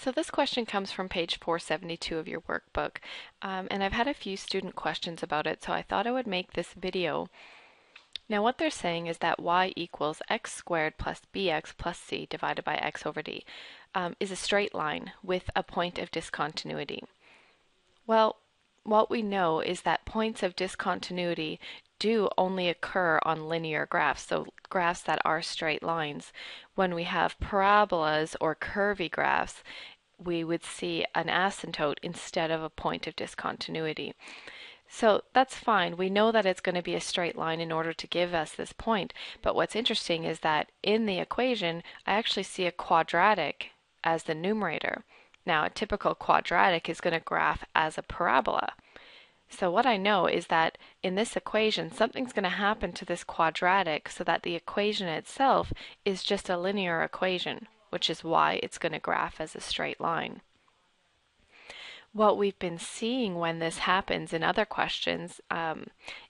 So this question comes from page 472 of your workbook, and I've had a few student questions about it, so I thought I would make this video. Now what they're saying is that y equals x squared plus bx plus c divided by x over d is a straight line with a point of discontinuity. Well, what we know is that points of discontinuity do only occur on linear graphs, so graphs that are straight lines. When we have parabolas or curvy graphs, we would see an asymptote instead of a point of discontinuity. So that's fine. We know that it's going to be a straight line in order to give us this point. But what's interesting is that in the equation, I actually see a quadratic as the numerator. Now, a typical quadratic is going to graph as a parabola. So what I know is that in this equation, something's going to happen to this quadratic so that the equation itself is just a linear equation, which is why it's going to graph as a straight line. What we've been seeing when this happens in other questions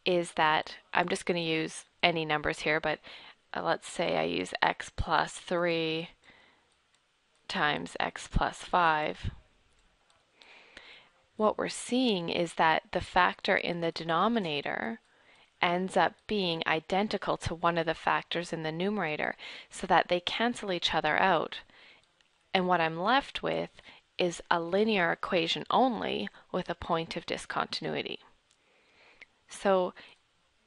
is that I'm just going to use any numbers here, but let's say I use x plus 3 times x plus 5. What we're seeing is that the factor in the denominator ends up being identical to one of the factors in the numerator, so that they cancel each other out. And what I'm left with is a linear equation only with a point of discontinuity. So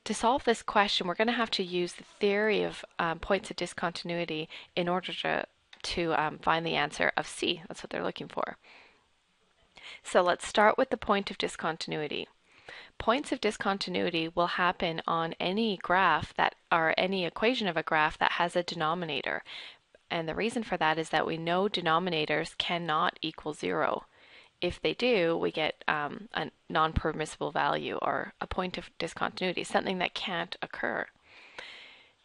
to solve this question, we're going to have to use the theory of points of discontinuity in order to find the answer of C. That's what they're looking for. So let's start with the point of discontinuity. Points of discontinuity will happen on any graph or any equation of a graph that has a denominator. And the reason for that is that we know denominators cannot equal 0. If they do, we get a non-permissible value or a point of discontinuity, something that can't occur.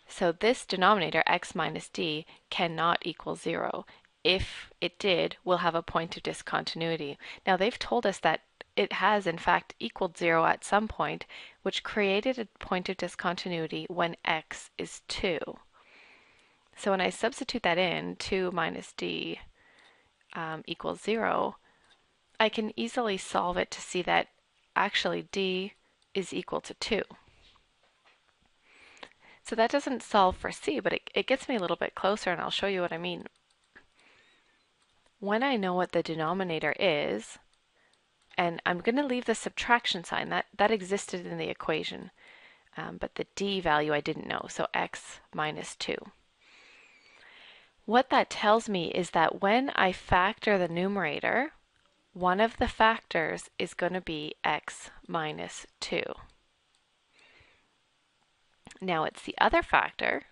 So this denominator, x minus d, cannot equal 0. If it did, we'll have a point of discontinuity. Now they've told us that it has in fact equaled 0 at some point, which created a point of discontinuity when x is 2. So when I substitute that in, 2 minus d equals 0, I can easily solve it to see that actually d is equal to 2. So that doesn't solve for c, but it gets me a little bit closer, and I'll show you what I mean. When I know what the denominator is, and I'm going to leave the subtraction sign, that existed in the equation, but the d value I didn't know, so x minus 2. What that tells me is that when I factor the numerator, one of the factors is going to be x minus 2. Now it's the other factor,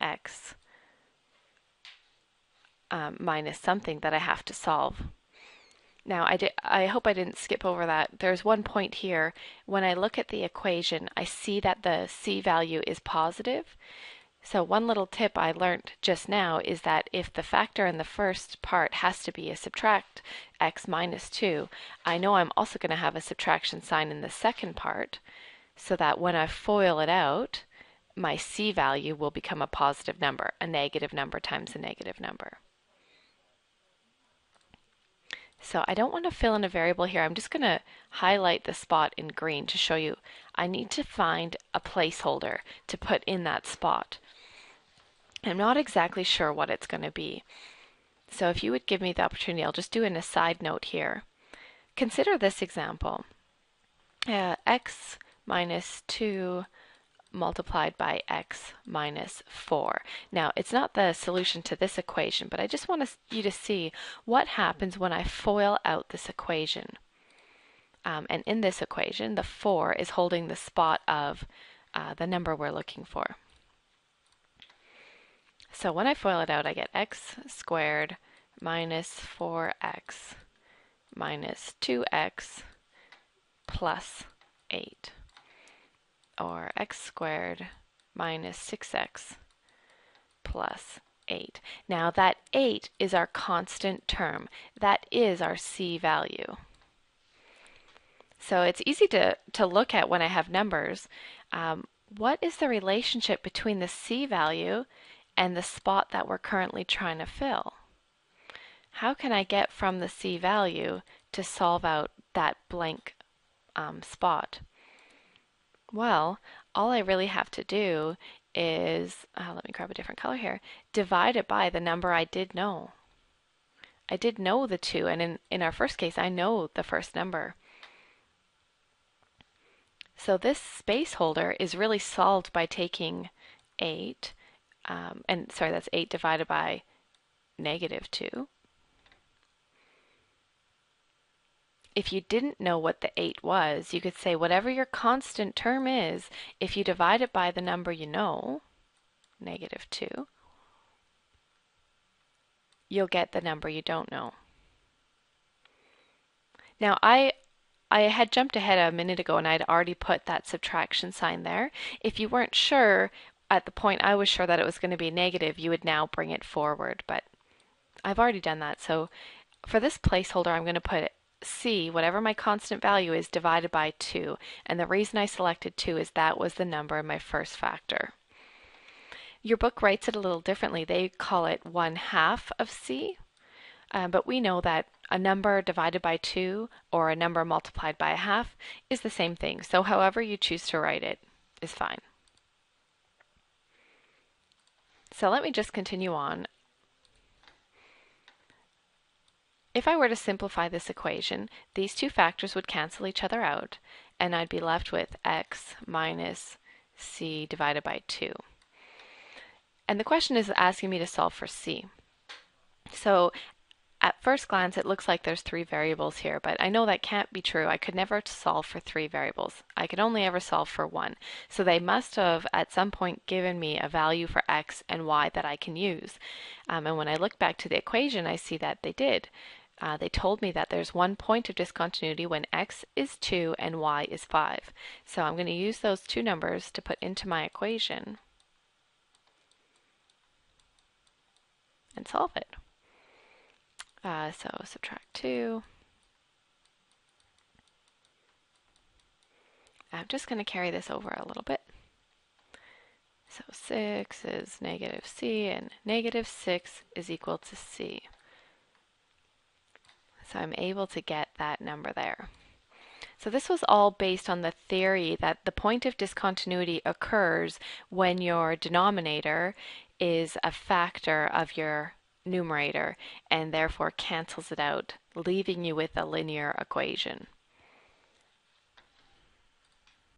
x minus something, that I have to solve. Now I hope I didn't skip over that. There's one point here. When I look at the equation, I see that the c value is positive. So one little tip I learned just now is that if the factor in the first part has to be a subtract x minus 2, I know I'm also going to have a subtraction sign in the second part, so that when I FOIL it out, my c value will become a positive number, a negative number times a negative number. So I don't want to fill in a variable here. I'm just going to highlight the spot in green to show you I need to find a placeholder to put in that spot. I'm not exactly sure what it's going to be. So if you would give me the opportunity, I'll just do an aside note here. Consider this example. X minus 2 multiplied by x minus 4. Now, it's not the solution to this equation, but I just want you to see what happens when I FOIL out this equation. And in this equation, the 4 is holding the spot of the number we're looking for. So when I FOIL it out, I get x squared minus 4x minus 2x plus 8. Or x squared minus 6x plus 8. Now that 8 is our constant term. That is our c value. So it's easy to look at when I have numbers. What is the relationship between the c value and the spot that we're currently trying to fill? how can I get from the C value to solve out that blank spot? Well, all I really have to do is, let me grab a different color here, divide it by the number I did know. I did know the 2, and in our first case, I know the first number. So this space holder is really solved by taking 8, and sorry, that's 8 divided by -2. If you didn't know what the 8 was, you could say whatever your constant term is, if you divide it by the number you know, -2, you'll get the number you don't know. Now, I had jumped ahead a minute ago and I'd already put that subtraction sign there. If you weren't sure at the point I was sure that it was going to be negative, you would now bring it forward, but I've already done that. So for this placeholder, I'm going to put C, whatever my constant value is, divided by 2. And the reason I selected 2 is that was the number in my first factor. Your book writes it a little differently. They call it 1/2 of C, but we know that a number divided by 2 or a number multiplied by 1/2 is the same thing. So however you choose to write it is fine. So let me just continue on. If I were to simplify this equation, these two factors would cancel each other out, and I'd be left with x minus c divided by 2. And the question is asking me to solve for c. So at first glance, it looks like there's 3 variables here, but I know that can't be true. I could never solve for 3 variables. I could only ever solve for 1. So they must have at some point given me a value for x and y that I can use. And when I look back to the equation, I see that they did. They told me that there's 1 point of discontinuity when x is 2 and y is 5. So I'm going to use those 2 numbers to put into my equation and solve it. So subtract 2. I'm just going to carry this over a little bit. So 6 is -c, and -6 is equal to c. So I'm able to get that number there. So this was all based on the theory that the point of discontinuity occurs when your denominator is a factor of your numerator and therefore cancels it out, leaving you with a linear equation.